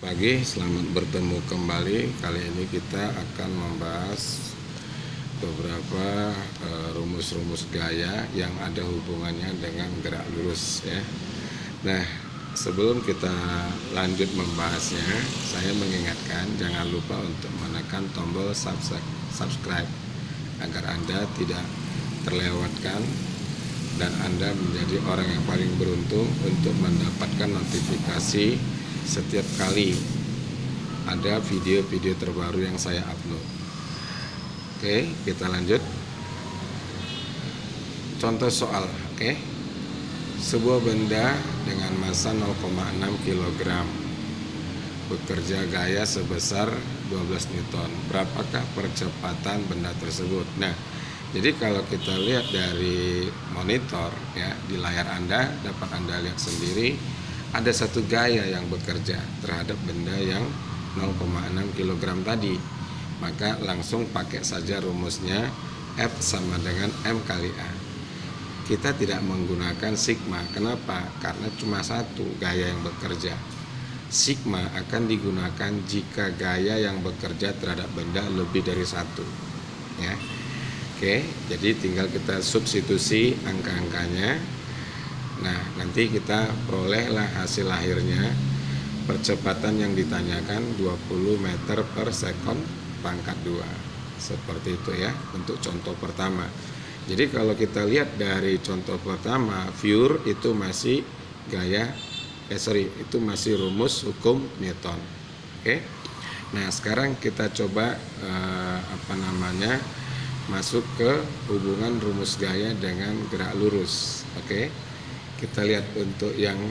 Pagi, selamat bertemu kembali. Kali ini kita akan membahas beberapa rumus-rumus gaya yang ada hubungannya dengan gerak lurus ya. Nah, sebelum kita lanjut membahasnya, saya mengingatkan jangan lupa untuk menekan tombol subscribe agar Anda tidak terlewatkan dan Anda menjadi orang yang paling beruntung untuk mendapatkan notifikasi setiap kali ada video-video terbaru yang saya upload. Oke, kita lanjut. Contoh soal, oke. Sebuah benda dengan massa 0,6 kg bekerja gaya sebesar 12 Newton. Berapakah percepatan benda tersebut? Nah, jadi kalau kita lihat dari monitor ya, di layar Anda dapat Anda lihat sendiri ada satu gaya yang bekerja terhadap benda yang 0,6 kg tadi. Maka langsung pakai saja rumusnya F sama dengan M kali A. Kita tidak menggunakan sigma. Kenapa? Karena cuma satu gaya yang bekerja. Sigma akan digunakan jika gaya yang bekerja terhadap benda lebih dari satu ya. Oke, jadi tinggal kita substitusi angka-angkanya. Nah, nanti kita perolehlah hasil akhirnya. Percepatan yang ditanyakan 20 meter per sekon pangkat 2. Seperti itu ya, untuk contoh pertama. Jadi kalau kita lihat dari contoh pertama, pure itu masih itu masih rumus hukum Newton. Oke. Nah, sekarang kita coba masuk ke hubungan rumus gaya dengan gerak lurus. Oke. Kita lihat untuk yang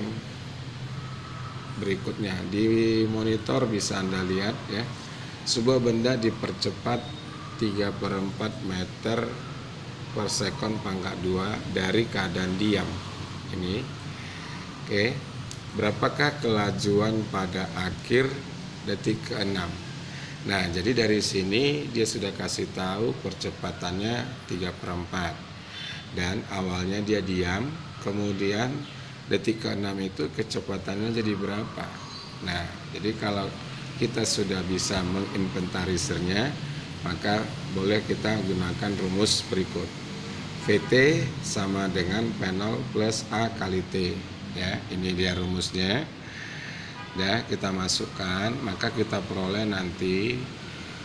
berikutnya. Di monitor bisa Anda lihat ya. Sebuah benda dipercepat 3/4 meter per sekon pangkat 2 dari keadaan diam. Ini. Oke. Berapakah kelajuan pada akhir detik ke-6? Nah, jadi dari sini dia sudah kasih tahu percepatannya 3/4. Dan awalnya dia diam, kemudian detik ke-6 itu kecepatannya jadi berapa. Nah, jadi kalau kita sudah bisa menginventarisirnya, maka boleh kita gunakan rumus berikut. VT sama dengan P0 plus A kali T ya. Ini dia rumusnya. Ya, kita masukkan, maka kita peroleh nanti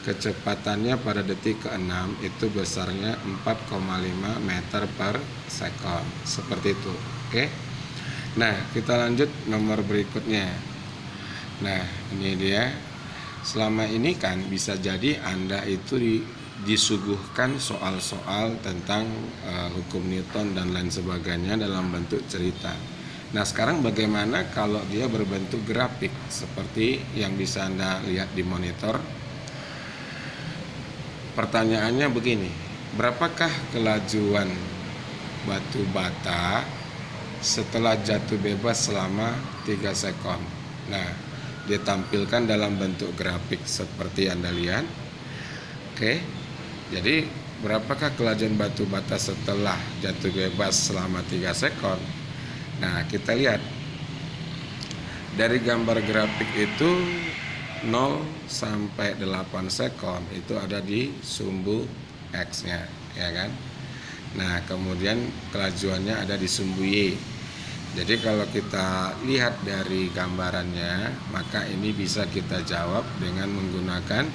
kecepatannya pada detik ke-6 itu besarnya 4,5 meter per sekon. Seperti itu. Oke. Nah, kita lanjut nomor berikutnya. Nah, ini dia. Selama ini kan bisa jadi Anda itu disuguhkan soal-soal tentang hukum Newton dan lain sebagainya dalam bentuk cerita. Nah, sekarang bagaimana kalau dia berbentuk grafik seperti yang bisa Anda lihat di monitor? Pertanyaannya begini, berapakah kelajuan batu bata setelah jatuh bebas selama 3 sekon? Nah, ditampilkan dalam bentuk grafik seperti Anda lihat. Oke, jadi berapakah kelajuan batu bata setelah jatuh bebas selama 3 sekon? Nah, kita lihat dari gambar grafik itu 0 sampai 8 sekon itu ada di sumbu X-nya, ya kan? Nah, kemudian kelajuannya ada di sumbu Y. Jadi kalau kita lihat dari gambarannya, maka ini bisa kita jawab dengan menggunakan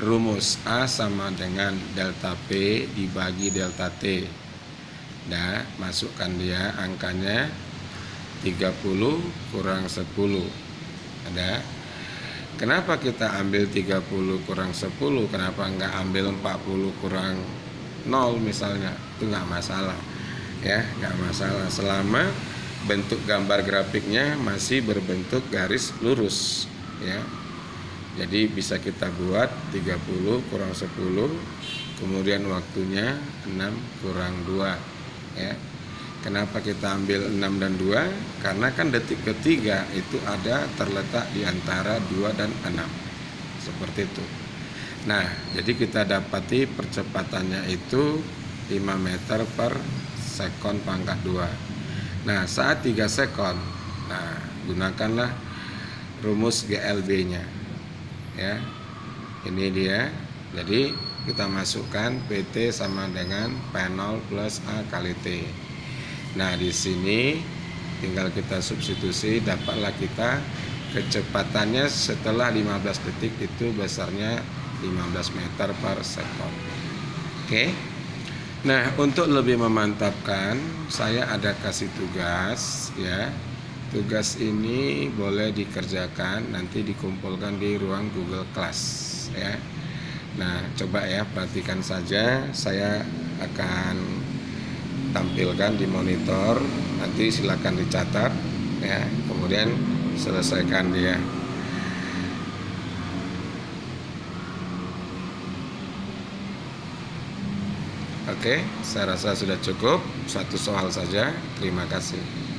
rumus A sama dengan delta P dibagi delta T. Nah, masukkan dia angkanya 30 kurang 10. Ada. Kenapa kita ambil 30 kurang 10? Kenapa nggak ambil 40 kurang 0 misalnya? Itu nggak masalah ya, nggak masalah selama bentuk gambar grafiknya masih berbentuk garis lurus ya. Jadi bisa kita buat 30 kurang 10, kemudian waktunya 6 kurang 2 ya. Kenapa kita ambil 6 dan 2? Karena kan detik ketiga itu ada terletak di antara 2 dan 6. Seperti itu. Nah, jadi kita dapati percepatannya itu 5 meter per sekon pangkat 2. Nah, saat 3 sekon, nah gunakanlah rumus GLB-nya. Ya. Ini dia. Jadi kita masukkan PT sama dengan P0 plus A kali T. Nah, di sini tinggal kita substitusi, dapatlah kita kecepatannya setelah 15 detik itu besarnya 15 meter per second. Oke. Nah, untuk lebih memantapkan, saya ada kasih tugas ya. Tugas ini boleh dikerjakan, nanti dikumpulkan di ruang Google Class ya. Nah, coba ya, perhatikan saja. Saya akan tampilkan di monitor. Nanti silakan dicatat ya. Kemudian selesaikan dia. Oke, saya rasa sudah cukup. Satu soal saja. Terima kasih.